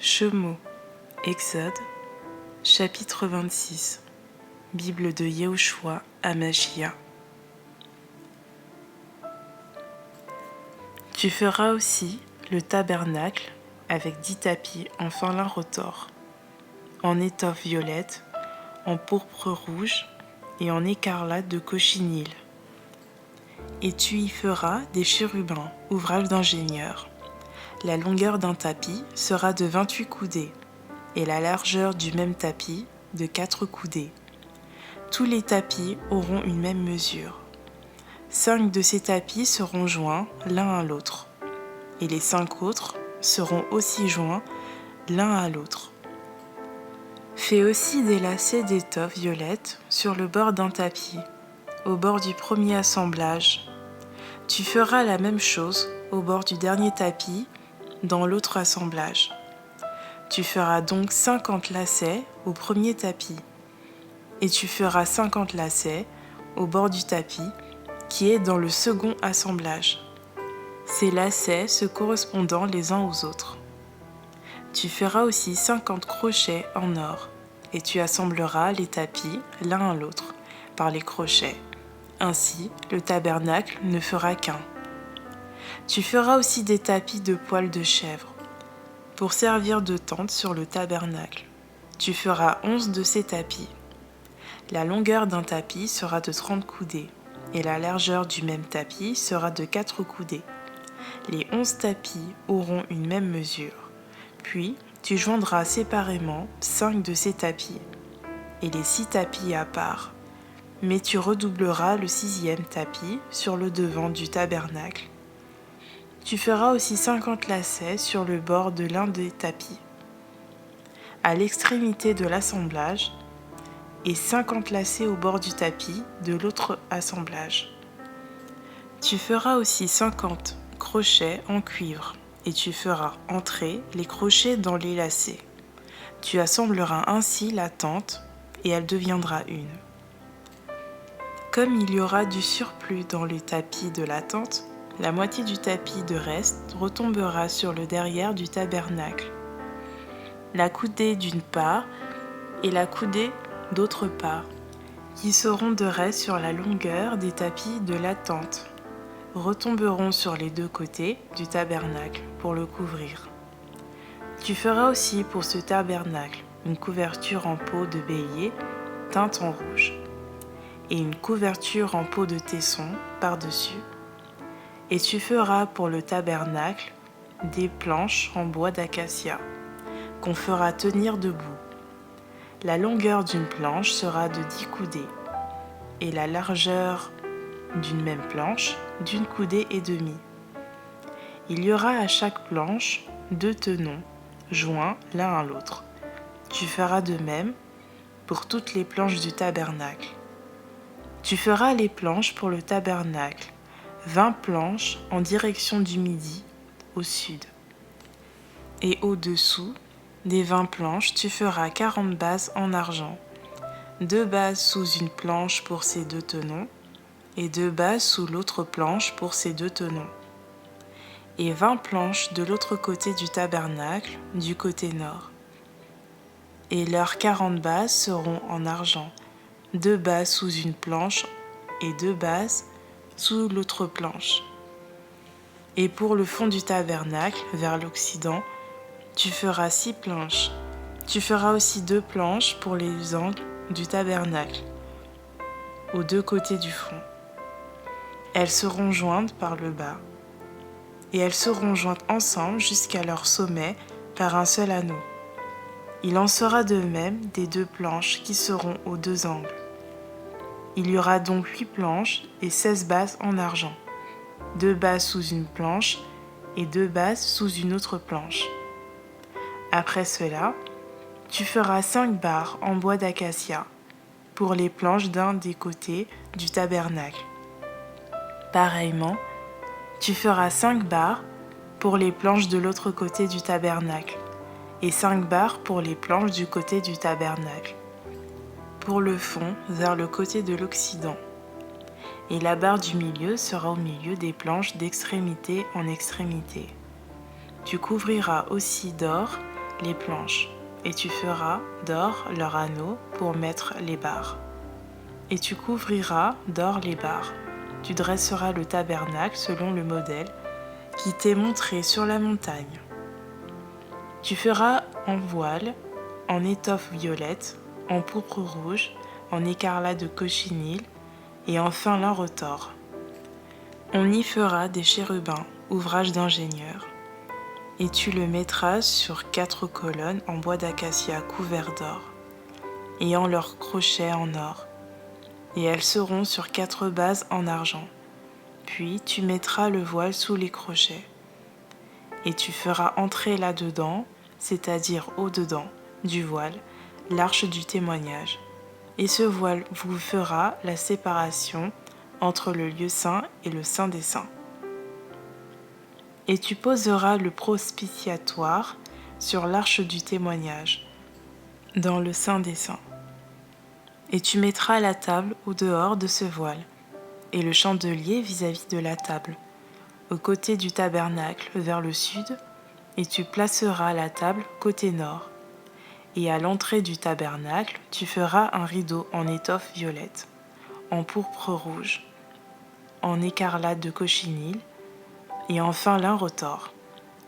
Shemo, Exode, chapitre 26, Bible de Yehoshua Hamashia. Tu feras aussi le tabernacle avec 10 tapis en fin lin retors, en étoffe violette, en pourpre rouge et en écarlate de cochinille. Et tu y feras des chérubins, ouvrage d'ingénieur. La longueur d'un tapis sera de 28 coudées, et la largeur du même tapis de 4 coudées. Tous les tapis auront une même mesure. 5 de ces tapis seront joints l'un à l'autre, et les 5 autres seront aussi joints l'un à l'autre. Fais aussi des lacets d'étoffe violette sur le bord d'un tapis, au bord du premier assemblage. Tu feras la même chose au bord du dernier tapis, dans l'autre assemblage. Tu feras donc 50 lacets au premier tapis, et tu feras 50 lacets au bord du tapis qui est dans le second assemblage, ces lacets se correspondant les uns aux autres. Tu feras aussi 50 crochets en or, et tu assembleras les tapis l'un à l'autre par les crochets. Ainsi, le tabernacle ne fera qu'un. Tu feras aussi des tapis de poils de chèvre, pour servir de tente sur le tabernacle. Tu feras 11 de ces tapis. La longueur d'un tapis sera de 30 coudées, et la largeur du même tapis sera de 4 coudées. Les 11 tapis auront une même mesure. Puis, tu joindras séparément 5 de ces tapis, et les 6 tapis à part. Mais tu redoubleras le 6e tapis sur le devant du tabernacle. Tu feras aussi 50 lacets sur le bord de l'un des tapis, à l'extrémité de l'assemblage, et 50 lacets au bord du tapis de l'autre assemblage. Tu feras aussi 50 crochets en cuivre, et tu feras entrer les crochets dans les lacets. Tu assembleras ainsi la tente, et elle deviendra une. Comme il y aura du surplus dans les tapis de la tente, la moitié du tapis de reste retombera sur le derrière du tabernacle, la coudée d'une part et la coudée d'autre part, qui seront de reste sur la longueur des tapis de la tente, retomberont sur les deux côtés du tabernacle pour le couvrir. Tu feras aussi pour ce tabernacle une couverture en peau de bélier teinte en rouge, et une couverture en peau de tesson par-dessus. Et tu feras pour le tabernacle des planches en bois d'acacia, qu'on fera tenir debout. La longueur d'une planche sera de 10 coudées, et la largeur d'une même planche d'1 coudée et demie. Il y aura à chaque planche 2 tenons, joints l'un à l'autre. Tu feras de même pour toutes les planches du tabernacle. Tu feras les planches pour le tabernacle, 20 planches en direction du midi, au sud. Et au-dessous des 20 planches, tu feras 40 bases en argent, 2 bases sous une planche pour ces 2 tenons, et 2 bases sous l'autre planche pour ces 2 tenons. Et 20 planches de l'autre côté du tabernacle, du côté nord. Et leurs 40 bases seront en argent, 2 bases sous une planche et 2 bases sous l'autre planche. Et pour le fond du tabernacle, vers l'occident, tu feras 6 planches. Tu feras aussi 2 planches pour les angles du tabernacle, aux 2 côtés du fond. Elles seront jointes par le bas, et elles seront jointes ensemble jusqu'à leur sommet par un seul anneau. Il en sera de même des 2 planches qui seront aux 2 angles. Il y aura donc 8 planches et 16 bases en argent, 2 bases sous une planche et 2 bases sous une autre planche. Après cela, tu feras 5 barres en bois d'acacia pour les planches d'un des côtés du tabernacle. Pareillement, tu feras 5 barres pour les planches de l'autre côté du tabernacle et 5 barres pour les planches du côté du tabernacle, pour le fond vers le côté de l'occident. Et la barre du milieu sera au milieu des planches d'extrémité en extrémité. Tu couvriras aussi d'or les planches, et tu feras d'or leurs anneaux pour mettre les barres. Et tu couvriras d'or les barres. Tu dresseras le tabernacle selon le modèle qui t'est montré sur la montagne. Tu feras en voile, en étoffe violette, en pourpre rouge, en écarlate de cochinille et en fin lin retors. On y fera des chérubins, ouvrage d'ingénieur, et tu le mettras sur 4 colonnes en bois d'acacia couverts d'or, ayant leurs crochets en or, et elles seront sur 4 bases en argent. Puis tu mettras le voile sous les crochets, et tu feras entrer là-dedans, c'est-à-dire au-dedans du voile, l'arche du témoignage. Et ce voile vous fera la séparation entre le lieu saint et le saint des saints. Et tu poseras le propitiatoire sur l'arche du témoignage, dans le saint des saints. Et tu mettras la table au dehors de ce voile, et le chandelier vis-à-vis de la table, au côté du tabernacle vers le sud, et tu placeras la table côté nord. Et à l'entrée du tabernacle, tu feras un rideau en étoffe violette, en pourpre rouge, en écarlate de cochinille et en fin lin retors,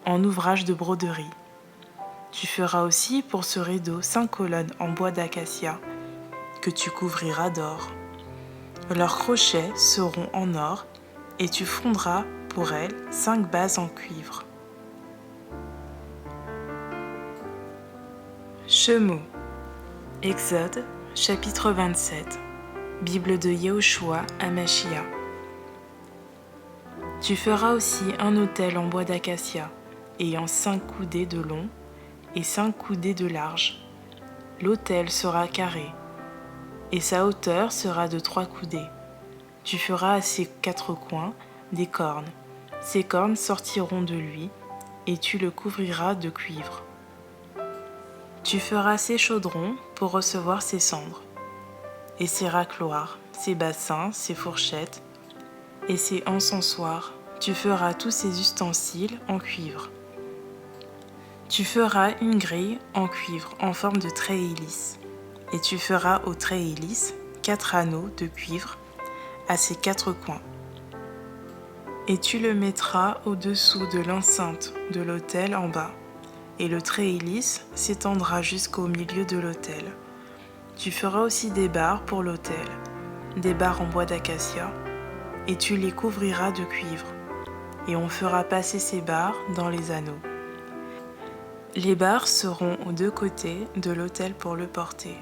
en ouvrage de broderie. Tu feras aussi pour ce rideau 5 colonnes en bois d'acacia, que tu couvriras d'or. Leurs crochets seront en or, et tu fondras pour elles 5 bases en cuivre. Shemot, Exode, chapitre 27, Bible de Yehoshua Hamashia. Tu feras aussi un autel en bois d'acacia, ayant 5 coudées de long et 5 coudées de large. L'autel sera carré, et sa hauteur sera de 3 coudées. Tu feras à ses 4 coins des cornes. Ces cornes sortiront de lui, et tu le couvriras de cuivre. Tu feras ses chaudrons pour recevoir ses cendres, et ses racloirs, ses bassins, ses fourchettes, et ses encensoirs. Tu feras tous ses ustensiles en cuivre. Tu feras une grille en cuivre en forme de treillis lisse, et tu feras au treillis lisse 4 anneaux de cuivre à ses 4 coins. Et tu le mettras au-dessous de l'enceinte de l'autel en bas, et le treillis lisse s'étendra jusqu'au milieu de l'autel. Tu feras aussi des barres pour l'autel, des barres en bois d'acacia, et tu les couvriras de cuivre, et on fera passer ces barres dans les anneaux. Les barres seront aux 2 côtés de l'autel pour le porter.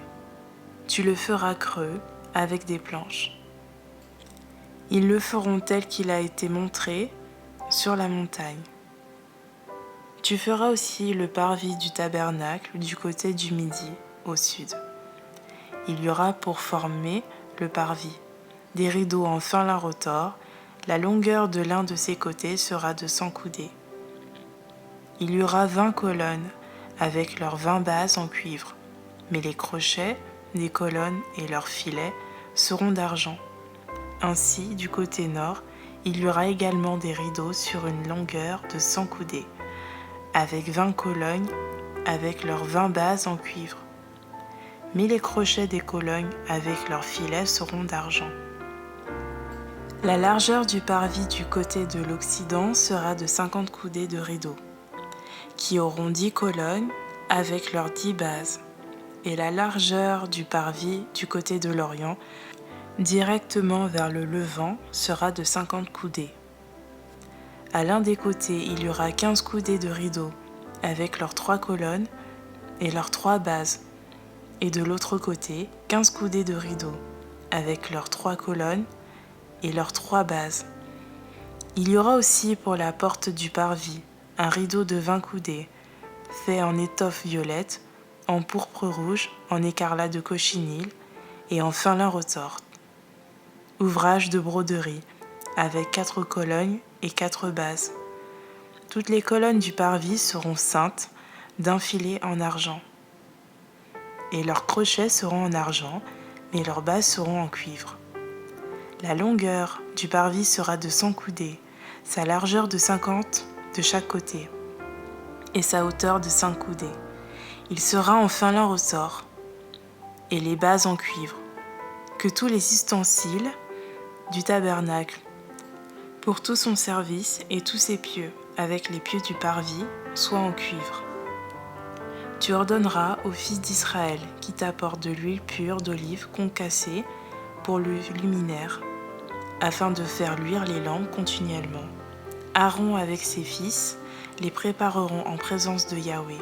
Tu le feras creux avec des planches. Ils le feront tel qu'il a été montré sur la montagne. Tu feras aussi le parvis du tabernacle du côté du midi, au sud. Il y aura pour former le parvis des rideaux en fin lin retors. La longueur de l'un de ses côtés sera de 100 coudées. Il y aura 20 colonnes avec leurs 20 bases en cuivre, mais les crochets des colonnes et leurs filets seront d'argent. Ainsi, du côté nord, il y aura également des rideaux sur une longueur de 100 coudées, avec 20 colonnes avec leurs 20 bases en cuivre. Mais les crochets des colonnes avec leurs filets seront d'argent. La largeur du parvis du côté de l'Occident sera de 50 coudées de rideaux, qui auront 10 colonnes avec leurs 10 bases, et la largeur du parvis du côté de l'Orient, directement vers le levant, sera de 50 coudées. À l'un des côtés, il y aura 15 coudées de rideaux, avec leurs 3 colonnes et leurs 3 bases, et de l'autre côté, 15 coudées de rideaux, avec leurs 3 colonnes et leurs 3 bases. Il y aura aussi pour la porte du parvis un rideau de 20 coudées, fait en étoffe violette, en pourpre rouge, en écarlate de cochinille et en fin lin retors. Ouvrage de broderie, avec 4 colonnes et 4 bases. Toutes les colonnes du parvis seront ceintes d'un filet en argent. Et leurs crochets seront en argent, mais leurs bases seront en cuivre. La longueur du parvis sera de 100 coudées, sa largeur de 50 de chaque côté, et sa hauteur de 5 coudées. Il sera en fin lin ressort, et les bases en cuivre, que tous les ustensiles du tabernacle, pour tout son service et tous ses pieux, avec les pieux du parvis, soient en cuivre. Tu ordonneras aux fils d'Israël qui t'apportent de l'huile pure d'olive concassée pour le luminaire, afin de faire luire les lampes continuellement. Aaron avec ses fils les prépareront en présence de Yahweh,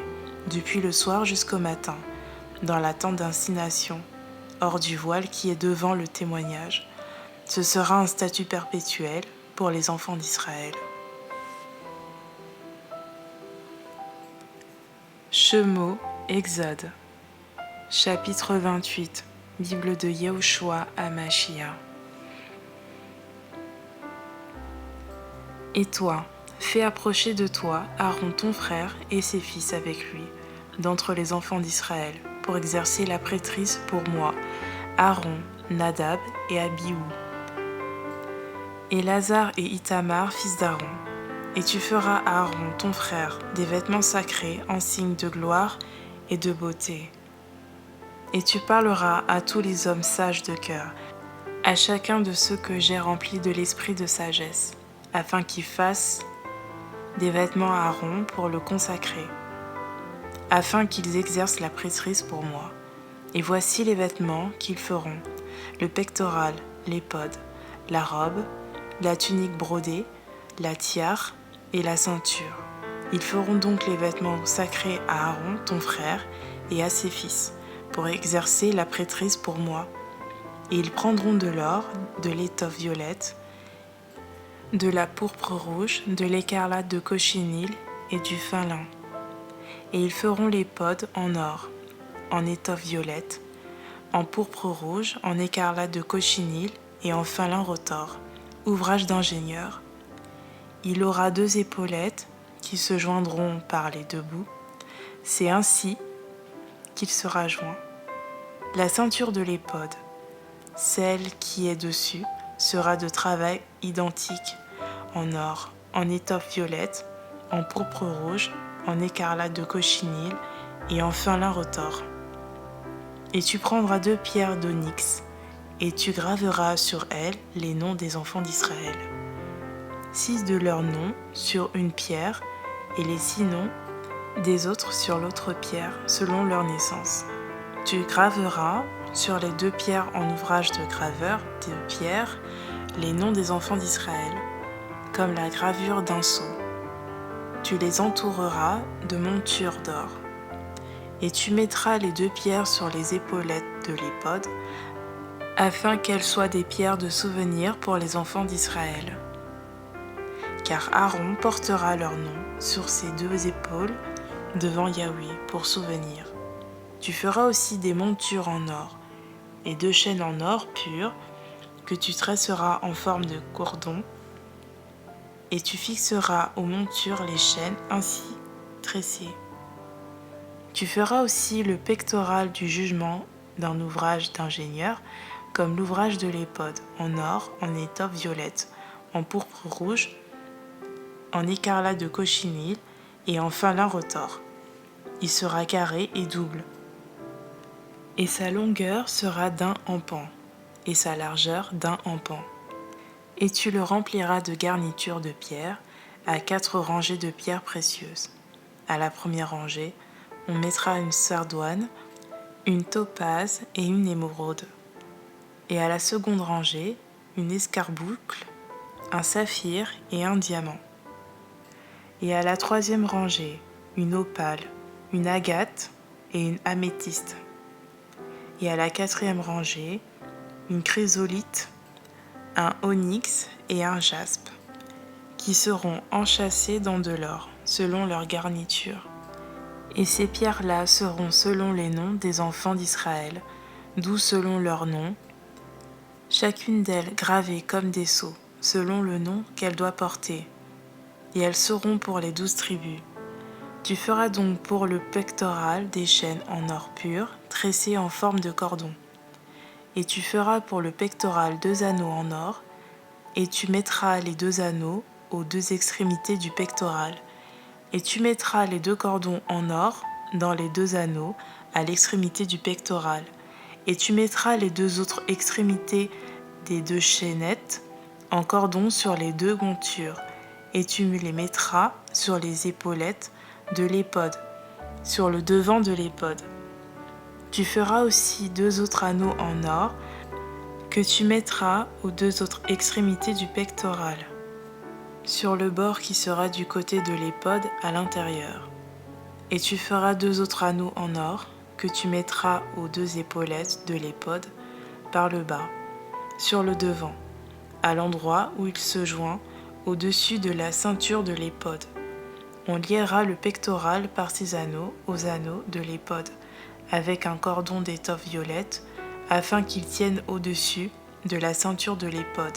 depuis le soir jusqu'au matin, dans la tente d'assignation, hors du voile qui est devant le témoignage. Ce sera un statut perpétuel pour les enfants d'Israël. Shemo, Exode, chapitre 28, Bible de Yehoshua HaMashiach. Et toi, fais approcher de toi Aaron ton frère et ses fils avec lui, d'entre les enfants d'Israël, pour exercer la prêtrise pour moi, Aaron, Nadab et Abihu, et Lazare et Ithamar, fils d'Aaron. Et tu feras à Aaron ton frère des vêtements sacrés en signe de gloire et de beauté. Et tu parleras à tous les hommes sages de cœur, à chacun de ceux que j'ai remplis de l'esprit de sagesse, afin qu'ils fassent des vêtements à Aaron pour le consacrer, afin qu'ils exercent la prêtrise pour moi. Et voici les vêtements qu'ils feront: le pectoral, l'éphod, la robe, la tunique brodée, la tiare et la ceinture. Ils feront donc les vêtements sacrés à Aaron, ton frère, et à ses fils, pour exercer la prêtrise pour moi. Et ils prendront de l'or, de l'étoffe violette, de la pourpre rouge, de l'écarlate de cochenille et du fin lin. Et ils feront les pods en or, en étoffe violette, en pourpre rouge, en écarlate de cochenille et en fin lin retors, ouvrage d'ingénieur. Il aura 2 épaulettes qui se joindront par les 2 bouts. C'est ainsi qu'il sera joint. La ceinture de l'éphod, celle qui est dessus, sera de travail identique, en or, en étoffe violette, en pourpre rouge, en écarlate de cochenille et en fin lin retors. Et tu prendras 2 pierres d'onyx, et tu graveras sur elles les noms des enfants d'Israël. 6 de leurs noms sur une pierre, et les 6 noms des autres sur l'autre pierre, selon leur naissance. Tu graveras sur les 2 pierres en ouvrage de graveur de pierre les noms des enfants d'Israël, comme la gravure d'un sceau. Tu les entoureras de montures d'or. Et tu mettras les 2 pierres sur les épaulettes de l'éphod, afin qu'elles soient des pierres de souvenir pour les enfants d'Israël. Car Aaron portera leur nom sur ses 2 épaules devant Yahweh pour souvenir. Tu feras aussi des montures en or et 2 chaînes en or pur que tu tresseras en forme de cordon, et tu fixeras aux montures les chaînes ainsi tressées. Tu feras aussi le pectoral du jugement d'un ouvrage d'ingénieur, comme l'ouvrage de l'éphod, en or, en étoffe violette, en pourpre rouge, en écarlate de cochenille et en fin lin retors. Il sera carré et double. Et sa longueur sera d'1 empan, et sa largeur d'1 empan. Et tu le rempliras de garnitures de pierre, à 4 rangées de pierres précieuses. À la première rangée, on mettra une sardoine, une topaze et une émeraude. Et à la seconde rangée, une escarboucle, un saphir et un diamant. Et à la troisième rangée, une opale, une agate et une améthyste. Et à la 4e rangée, une chrysolite, un onyx et un jaspe, qui seront enchâssés dans de l'or, selon leur garniture. Et ces pierres-là seront selon les noms des enfants d'Israël, d'où selon leur nom, chacune d'elles gravée comme des sceaux, selon le nom qu'elle doit porter. Et elles seront pour les 12 tribus. Tu feras donc pour le pectoral des chaînes en or pur, tressées en forme de cordon. Et tu feras pour le pectoral 2 anneaux en or, et tu mettras les 2 anneaux aux 2 extrémités du pectoral. Et tu mettras les 2 cordons en or dans les 2 anneaux à l'extrémité du pectoral. Et tu mettras les 2 autres extrémités des 2 chaînettes en cordon sur les 2 montures, et tu les mettras sur les épaulettes de l'éphod, sur le devant de l'éphod. Tu feras aussi 2 autres anneaux en or que tu mettras aux 2 autres extrémités du pectoral, sur le bord qui sera du côté de l'éphod à l'intérieur. Et tu feras 2 autres anneaux en or que tu mettras aux 2 épaulettes de l'éphod par le bas, sur le devant, à l'endroit où il se joint au-dessus de la ceinture de l'éphod. On liera le pectoral par ces anneaux aux anneaux de l'éphod, avec un cordon d'étoffe violette, afin qu'il tienne au-dessus de la ceinture de l'éphod,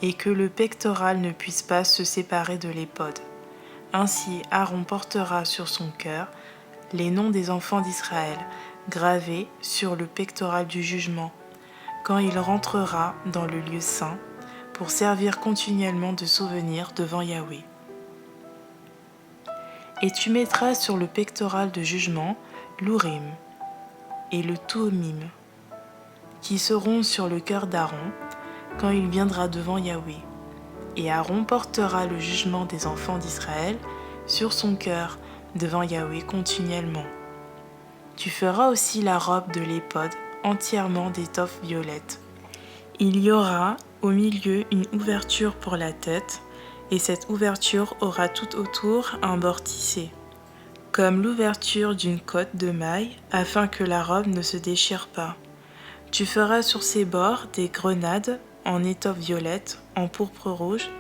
et que le pectoral ne puisse pas se séparer de l'éphod. Ainsi Aaron portera sur son cœur les noms des enfants d'Israël, gravés sur le pectoral du jugement, quand il rentrera dans le lieu saint, pour servir continuellement de souvenir devant Yahweh. Et tu mettras sur le pectoral de jugement l'Urim et le Thummim, qui seront sur le cœur d'Aaron quand il viendra devant Yahweh. Et Aaron portera le jugement des enfants d'Israël sur son cœur devant Yahweh continuellement. Tu feras aussi la robe de l'éphod entièrement d'étoffe violette. Il y aura au milieu une ouverture pour la tête, et cette ouverture aura tout autour un bord tissé, comme l'ouverture d'une cotte de maille, afin que la robe ne se déchire pas. Tu feras sur ses bords des grenades en étoffe violette, en pourpre rouge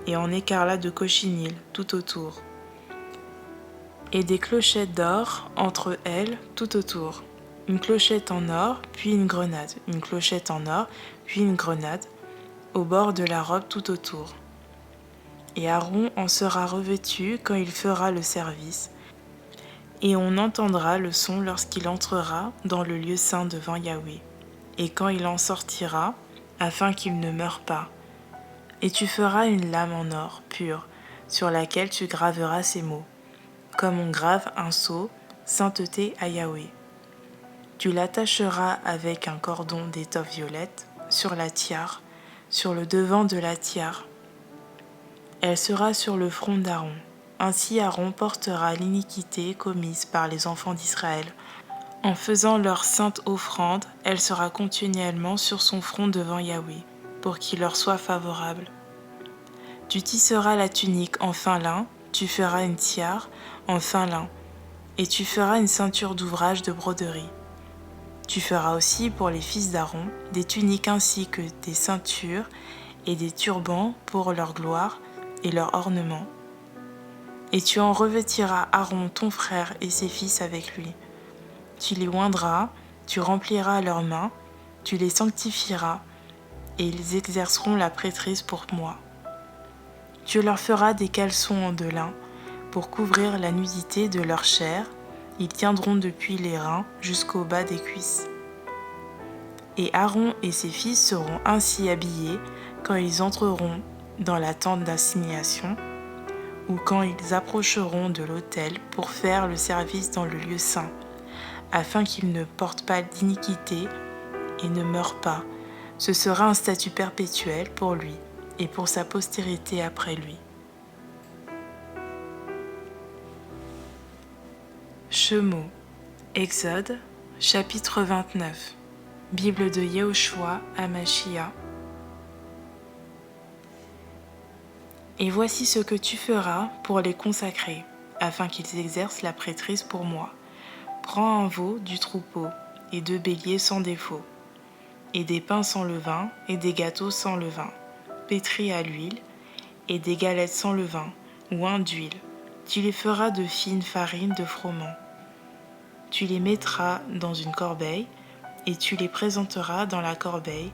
et en écarlate de cochinille tout autour, et des clochettes d'or entre elles tout autour. Une clochette en or, puis une grenade, une clochette en or, puis une grenade, au bord de la robe tout autour. Et Aaron en sera revêtu quand il fera le service, et on entendra le son lorsqu'il entrera dans le lieu saint devant Yahweh, et quand il en sortira, afin qu'il ne meure pas. Et tu feras une lame en or pur, sur laquelle tu graveras ces mots, comme on grave un sceau, sainteté à Yahweh. Tu l'attacheras avec un cordon d'étoffe violette sur la tiare, sur le devant de la tiare. Elle sera sur le front d'Aaron. Ainsi Aaron portera l'iniquité commise par les enfants d'Israël. En faisant leur sainte offrande, elle sera continuellement sur son front devant Yahweh, pour qu'il leur soit favorable. Tu tisseras la tunique en fin lin, tu feras une tiare en fin lin, et tu feras une ceinture d'ouvrage de broderie. Tu feras aussi pour les fils d'Aaron des tuniques ainsi que des ceintures et des turbans pour leur gloire et leur ornement. Et tu en revêtiras Aaron ton frère et ses fils avec lui. Tu les oindras, tu rempliras leurs mains, tu les sanctifieras, et ils exerceront la prêtrise pour moi. Tu leur feras des caleçons en de lin pour couvrir la nudité de leur chair. Ils tiendront depuis les reins jusqu'au bas des cuisses. Et Aaron et ses fils seront ainsi habillés quand ils entreront dans la tente d'assignation ou quand ils approcheront de l'autel pour faire le service dans le lieu saint, afin qu'ils ne portent pas d'iniquité et ne meurent pas. Ce sera un statut perpétuel pour lui et pour sa postérité après lui. Shemo, Exode, chapitre 29. Bible de Yehoshua Hamashia. Et voici ce que tu feras pour les consacrer, afin qu'ils exercent la prêtrise pour moi. Prends un veau du troupeau, et 2 béliers sans défaut, et des pains sans levain, et des gâteaux sans levain, pétris à l'huile, et des galettes sans levain, ou un d'huile. Tu les feras de fine farine de froment. Tu les mettras dans une corbeille, et tu les présenteras dans la corbeille,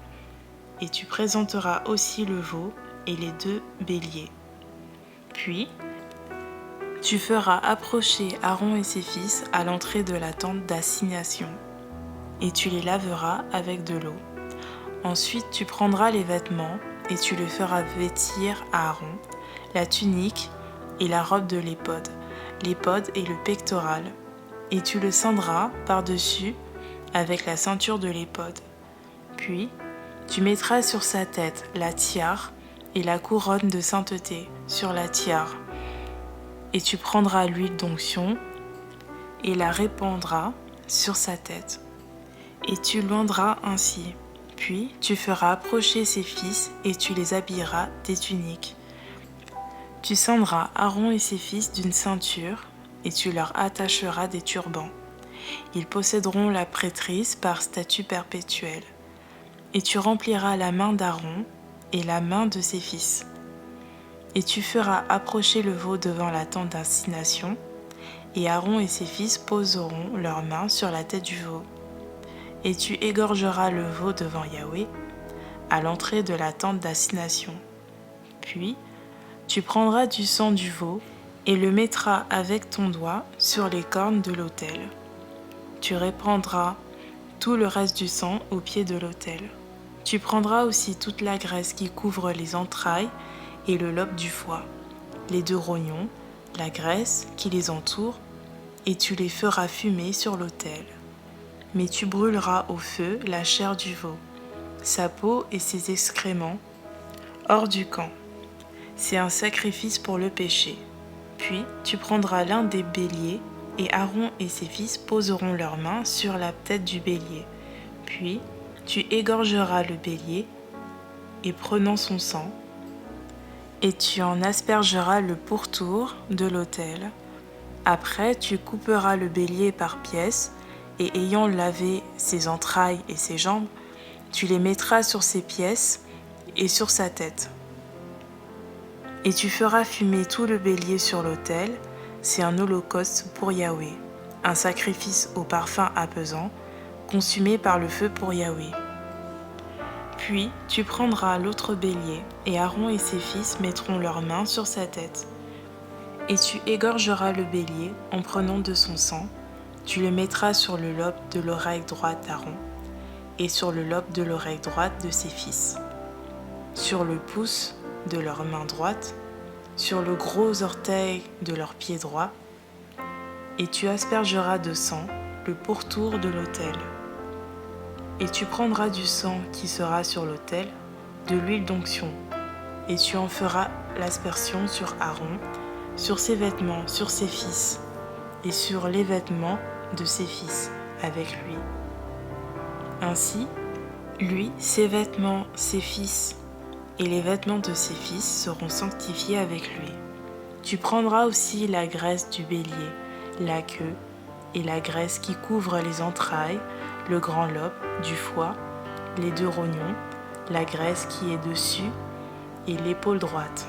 et tu présenteras aussi le veau et les 2 béliers. Puis, tu feras approcher Aaron et ses fils à l'entrée de la tente d'assignation, et tu les laveras avec de l'eau. Ensuite, tu prendras les vêtements, et tu les feras vêtir à Aaron, la tunique et la robe de l'éphod, l'éphod et le pectoral, et tu le ceindras par-dessus avec la ceinture de l'éphod. Puis, tu mettras sur sa tête la tiare et la couronne de sainteté sur la tiare, et tu prendras l'huile d'onction et la répandras sur sa tête, et tu l'oindras ainsi. Puis tu feras approcher ses fils et tu les habilleras des tuniques. Tu ceindras Aaron et ses fils d'une ceinture et tu leur attacheras des turbans. Ils posséderont la prêtrise par statut perpétuel. Et tu rempliras la main d'Aaron et la main de ses fils. Et tu feras approcher le veau devant la tente d'assignation, et Aaron et ses fils poseront leurs mains sur la tête du veau. Et tu égorgeras le veau devant Yahweh à l'entrée de la tente d'assignation. Puis, tu prendras du sang du veau et le mettras avec ton doigt sur les cornes de l'autel. Tu répandras tout le reste du sang au pied de l'autel. Tu prendras aussi toute la graisse qui couvre les entrailles et le lobe du foie, les 2 rognons, la graisse qui les entoure, et tu les feras fumer sur l'autel. Mais tu brûleras au feu la chair du veau, sa peau et ses excréments, hors du camp. C'est un sacrifice pour le péché. Puis tu prendras l'un des béliers, et Aaron et ses fils poseront leurs mains sur la tête du bélier. Puis tu égorgeras le bélier, et prenant son sang, et tu en aspergeras le pourtour de l'autel. Après tu couperas le bélier par pièces, et ayant lavé ses entrailles et ses jambes, tu les mettras sur ses pièces et sur sa tête. Et tu feras fumer tout le bélier sur l'autel, c'est un holocauste pour Yahweh, un sacrifice au parfum apaisant, consumé par le feu pour Yahweh. Puis tu prendras l'autre bélier, et Aaron et ses fils mettront leurs mains sur sa tête. Et tu égorgeras le bélier en prenant de son sang. Tu le mettras sur le lobe de l'oreille droite d'Aaron et sur le lobe de l'oreille droite de ses fils, sur le pouce de leur main droite, sur le gros orteil de leur pied droit, et tu aspergeras de sang le pourtour de l'autel. Et tu prendras du sang qui sera sur l'autel, de l'huile d'onction, et tu en feras l'aspersion sur Aaron, sur ses vêtements, sur ses fils, et sur les vêtements de ses fils avec lui. Ainsi, lui, ses vêtements, ses fils et les vêtements de ses fils seront sanctifiés avec lui. Tu prendras aussi la graisse du bélier, la queue et la graisse qui couvre les entrailles, le grand lobe du foie, les 2 rognons, la graisse qui est dessus et l'épaule droite,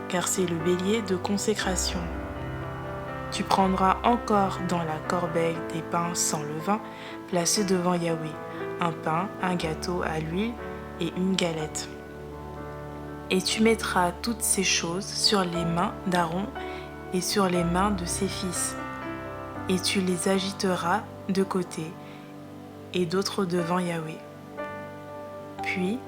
car c'est le bélier de consécration. Tu prendras encore dans la corbeille des pains sans levain, placés devant Yahweh, un pain, un gâteau à l'huile et une galette. Et tu mettras toutes ces choses sur les mains d'Aaron et sur les mains de ses fils, et tu les agiteras de côté et d'autre devant Yahweh. Puis,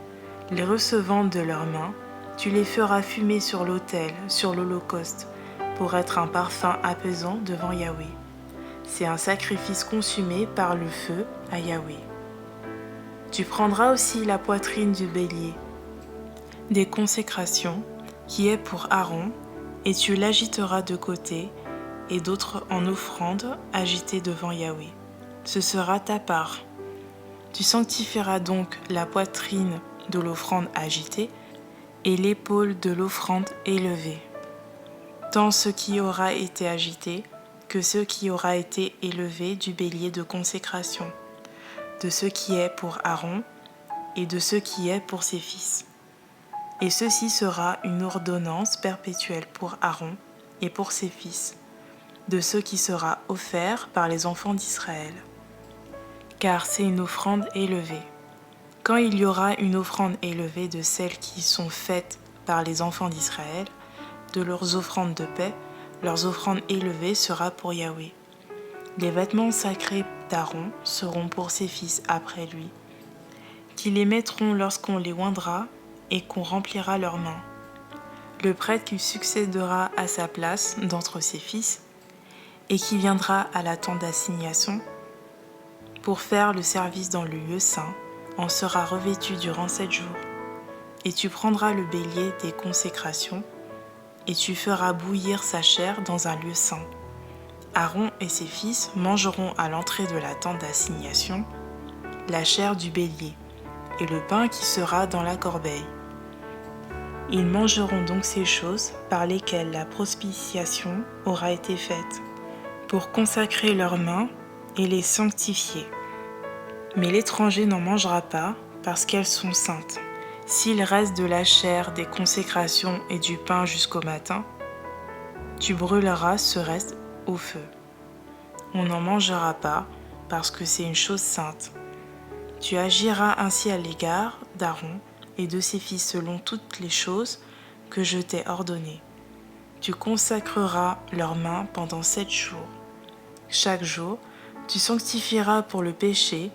les recevant de leurs mains, tu les feras fumer sur l'autel, sur l'holocauste, pour être un parfum apaisant devant Yahweh. C'est un sacrifice consumé par le feu à Yahweh. Tu prendras aussi la poitrine du bélier, des consécrations, qui est pour Aaron, et tu l'agiteras de côté et d'autre en offrande agitée devant Yahweh. Ce sera ta part. Tu sanctifieras donc la poitrine de l'offrande agitée et l'épaule de l'offrande élevée, tant ce qui aura été agité que ce qui aura été élevé du bélier de consécration, de ce qui est pour Aaron et de ce qui est pour ses fils. Et ceci sera une ordonnance perpétuelle pour Aaron et pour ses fils, de ce qui sera offert par les enfants d'Israël. Car c'est une offrande élevée. Quand il y aura une offrande élevée de celles qui sont faites par les enfants d'Israël, de leurs offrandes de paix, leurs offrandes élevées sera pour Yahweh. Les vêtements sacrés d'Aaron seront pour ses fils après lui, qui les mettront lorsqu'on les oindra et qu'on remplira leurs mains. Le prêtre qui succédera à sa place d'entre ses fils, et qui viendra à la tente d'assignation pour faire le service dans le lieu saint, en sera revêtu durant 7 jours. Et tu prendras le bélier des consécrations, et tu feras bouillir sa chair dans un lieu saint. Aaron et ses fils mangeront à l'entrée de la tente d'assignation la chair du bélier et le pain qui sera dans la corbeille. Ils mangeront donc ces choses par lesquelles la propitiation aura été faite, pour consacrer leurs mains et les sanctifier. Mais l'étranger n'en mangera pas, parce qu'elles sont saintes. S'il reste de la chair des consécrations et du pain jusqu'au matin, tu brûleras ce reste au feu. On n'en mangera pas, parce que c'est une chose sainte. Tu agiras ainsi à l'égard d'Aaron et de ses fils selon toutes les choses que je t'ai ordonnées. Tu consacreras leurs mains pendant 7 jours. Chaque jour, tu sanctifieras pour le péché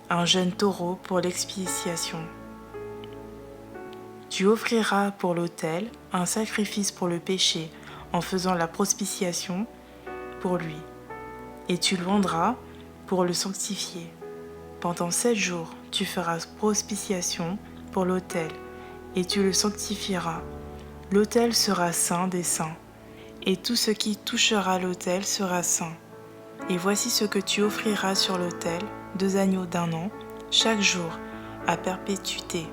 un jeune taureau pour l'expiation. Tu offriras pour l'autel un sacrifice pour le péché en faisant la propitiation pour lui, et tu le vendras pour le sanctifier. Pendant 7 jours, tu feras propitiation pour l'autel, et tu le sanctifieras. L'autel sera saint des saints, et tout ce qui touchera l'autel sera saint. Et voici ce que tu offriras sur l'autel, 2 agneaux d'1 an, chaque jour, à perpétuité.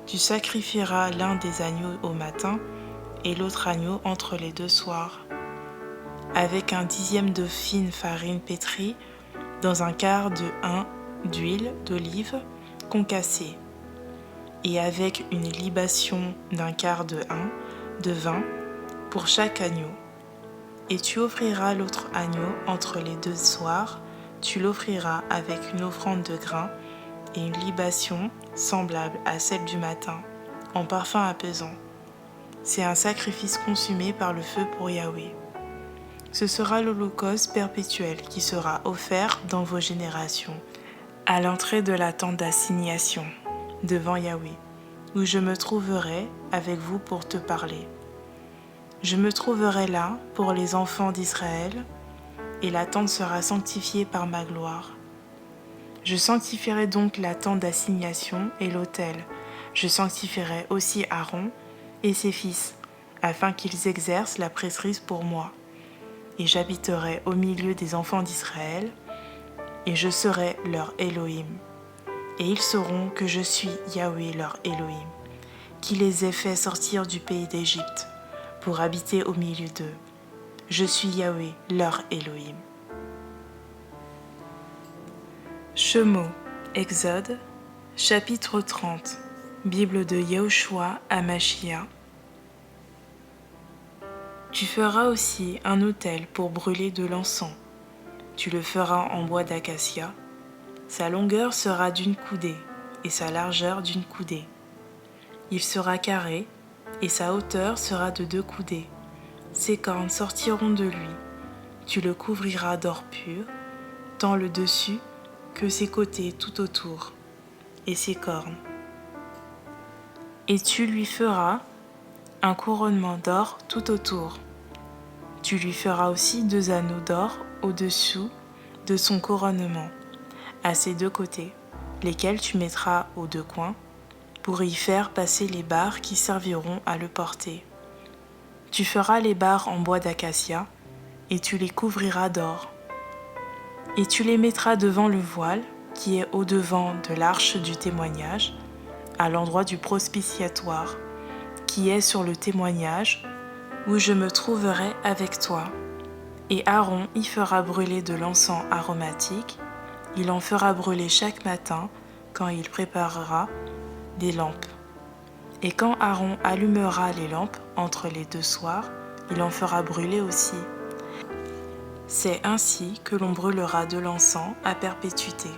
Tu sacrifieras l'un des agneaux au matin, et l'autre agneau entre les 2 soirs, avec un 10e de fine farine pétrie, dans un quart de 1 d'huile d'olive concassée, et avec une libation d'un quart de 1 de vin pour chaque agneau. Et tu offriras l'autre agneau entre les 2 soirs, tu l'offriras avec une offrande de grains et une libation semblable à celle du matin, en parfum apaisant. C'est un sacrifice consumé par le feu pour Yahweh. Ce sera l'holocauste perpétuel qui sera offert dans vos générations, à l'entrée de la tente d'assignation, devant Yahweh, où je me trouverai avec vous pour te parler. Je me trouverai là pour les enfants d'Israël, et la tente sera sanctifiée par ma gloire. Je sanctifierai donc la tente d'assignation et l'autel. Je sanctifierai aussi Aaron et ses fils, afin qu'ils exercent la prêtrise pour moi. Et j'habiterai au milieu des enfants d'Israël, et je serai leur Elohim. Et ils sauront que je suis Yahweh leur Elohim, qui les ai fait sortir du pays d'Égypte, pour habiter au milieu d'eux. Je suis Yahweh leur Elohim. Shemo, Exode, chapitre 30, Bible de Yahushua Hamashia. Tu feras aussi un autel pour brûler de l'encens. Tu le feras en bois d'acacia. Sa longueur sera d'1 coudée et sa largeur d'1 coudée. Il sera carré et sa hauteur sera de 2 coudées. Ses cornes sortiront de lui. Tu le couvriras d'or pur, tant le dessus que ses côtés tout autour, et ses cornes. Et tu lui feras un couronnement d'or tout autour. Tu lui feras aussi 2 anneaux d'or au-dessous de son couronnement, à ses 2 côtés, lesquels tu mettras aux 2 coins, pour y faire passer les barres qui serviront à le porter. Tu feras les barres en bois d'acacia, et tu les couvriras d'or. Et tu les mettras devant le voile, qui est au-devant de l'arche du témoignage, à l'endroit du propitiatoire, qui est sur le témoignage, où je me trouverai avec toi. Et Aaron y fera brûler de l'encens aromatique, il en fera brûler chaque matin quand il préparera des lampes. Et quand Aaron allumera les lampes entre les 2 soirs, il en fera brûler aussi. C'est ainsi que l'on brûlera de l'encens à perpétuité,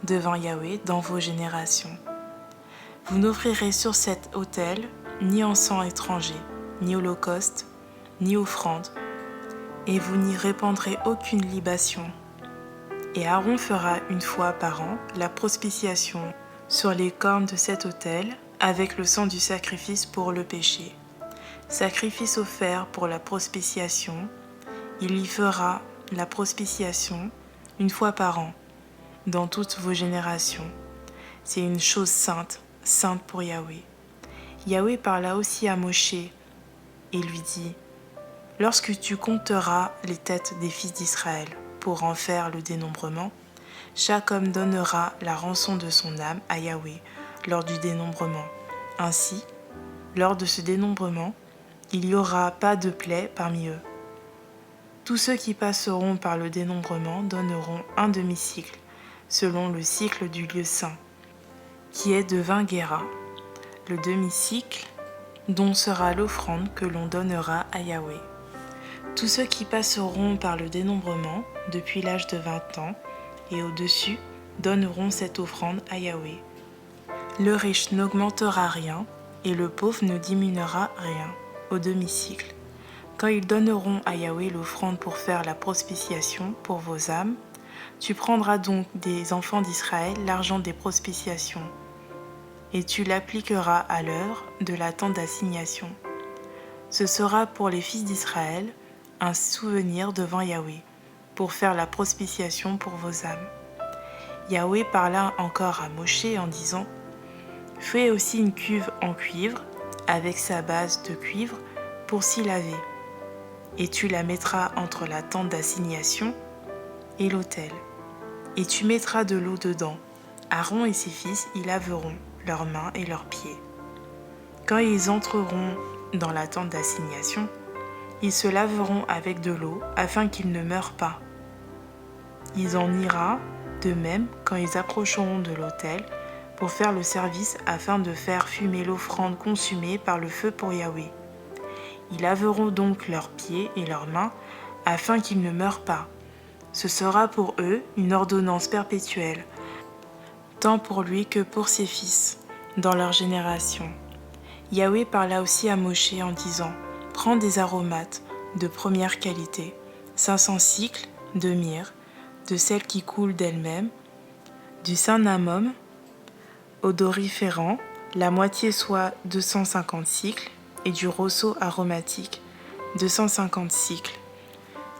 devant Yahweh dans vos générations. Vous n'offrirez sur cet autel ni encens étranger, ni holocauste, ni offrande, et vous n'y répandrez aucune libation. Et Aaron fera 1 fois par an la propitiation sur les cornes de cet autel avec le sang du sacrifice pour le péché. Sacrifice offert pour la propitiation, il y fera la propitiation une fois par an, dans toutes vos générations. C'est une chose sainte, sainte pour Yahweh. Yahweh parla aussi à Moshe et lui dit, « Lorsque tu compteras les têtes des fils d'Israël pour en faire le dénombrement, chaque homme donnera la rançon de son âme à Yahweh lors du dénombrement. Ainsi, lors de ce dénombrement, il n'y aura pas de plaie parmi eux. Tous ceux qui passeront par le dénombrement donneront un demi-cycle, selon le cycle du lieu saint, qui est de 20 guéras, le demi-cycle dont sera l'offrande que l'on donnera à Yahweh. Tous ceux qui passeront par le dénombrement depuis l'âge de 20 ans et au-dessus donneront cette offrande à Yahweh. Le riche n'augmentera rien et le pauvre ne diminuera rien au demi-cycle. Quand ils donneront à Yahweh l'offrande pour faire la propitiation pour vos âmes, tu prendras donc des enfants d'Israël l'argent des propitiations et tu l'appliqueras à l'heure de la tente d'assignation. Ce sera pour les fils d'Israël un souvenir devant Yahweh, pour faire la propitiation pour vos âmes. Yahweh parla encore à Moshe en disant, « Fais aussi une cuve en cuivre, avec sa base de cuivre, pour s'y laver, et tu la mettras entre la tente d'assignation et l'autel, et tu mettras de l'eau dedans. Aaron et ses fils y laveront leurs mains et leurs pieds. Quand ils entreront dans la tente d'assignation, ils se laveront avec de l'eau afin qu'ils ne meurent pas. Il en ira de même quand ils approcheront de l'autel pour faire le service afin de faire fumer l'offrande consumée par le feu pour Yahweh. Ils laveront donc leurs pieds et leurs mains afin qu'ils ne meurent pas. Ce sera pour eux une ordonnance perpétuelle, tant pour lui que pour ses fils, dans leur génération. » Yahweh parla aussi à Moshe en disant, « Prends des aromates de première qualité, 500 cycles de myrrhe, de celle qui coule d'elle-même, du cinnamome odoriférant, la moitié soit 250 cycles, et du roseau aromatique, 250 cycles,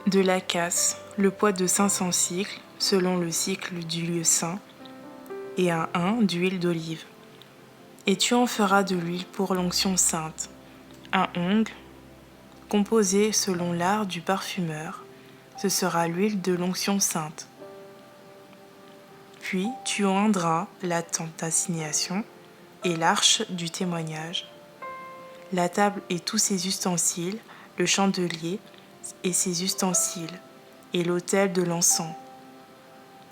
de l'acace, le poids de 500 cycles, selon le cycle du lieu saint, et un d'huile d'olive. Et tu en feras de l'huile pour l'onction sainte, un ongle, composé selon l'art du parfumeur, ce sera l'huile de l'onction sainte. Puis tu oindras la tente d'assignation et l'arche du témoignage, la table et tous ses ustensiles, le chandelier et ses ustensiles, et l'autel de l'encens,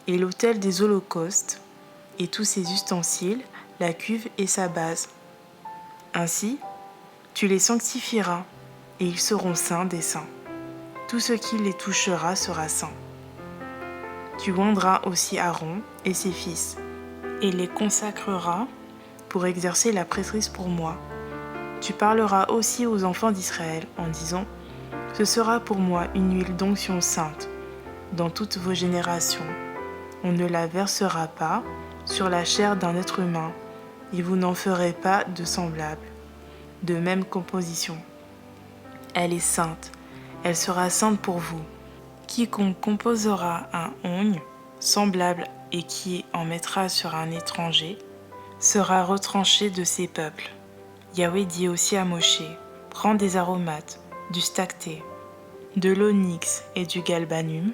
et l'autel des holocaustes, et tous ses ustensiles, la cuve et sa base. Ainsi, tu les sanctifieras, et ils seront saints des saints. Tout ce qui les touchera sera saint. Tu oindras aussi Aaron et ses fils, et les consacreras pour exercer la prêtrise pour moi. Tu parleras aussi aux enfants d'Israël en disant, « Ce sera pour moi une huile d'onction sainte dans toutes vos générations. On ne la versera pas sur la chair d'un être humain, et vous n'en ferez pas de semblable, de même composition. Elle est sainte, elle sera sainte pour vous. Quiconque composera un ongle semblable et qui en mettra sur un étranger sera retranché de ses peuples. » Yahweh dit aussi à Moshe, « Prends des aromates, du stacté, de l'onyx et du galbanum,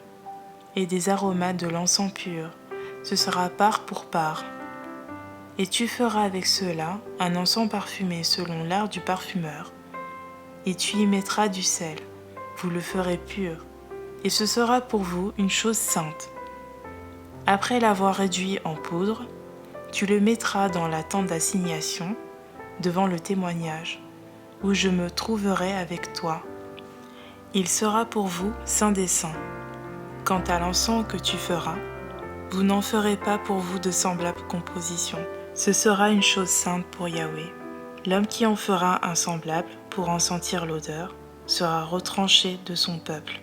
et des aromates de l'encens pur. Ce sera part pour part. Et tu feras avec cela un encens parfumé selon l'art du parfumeur. Et tu y mettras du sel. Vous le ferez pur. Et ce sera pour vous une chose sainte. Après l'avoir réduit en poudre, tu le mettras dans la tente d'assignation, devant le témoignage, où je me trouverai avec toi. Il sera pour vous saint des saints. Quant à l'encens que tu feras, vous n'en ferez pas pour vous de semblable composition. Ce sera une chose sainte pour Yahweh. L'homme qui en fera un semblable pour en sentir l'odeur sera retranché de son peuple.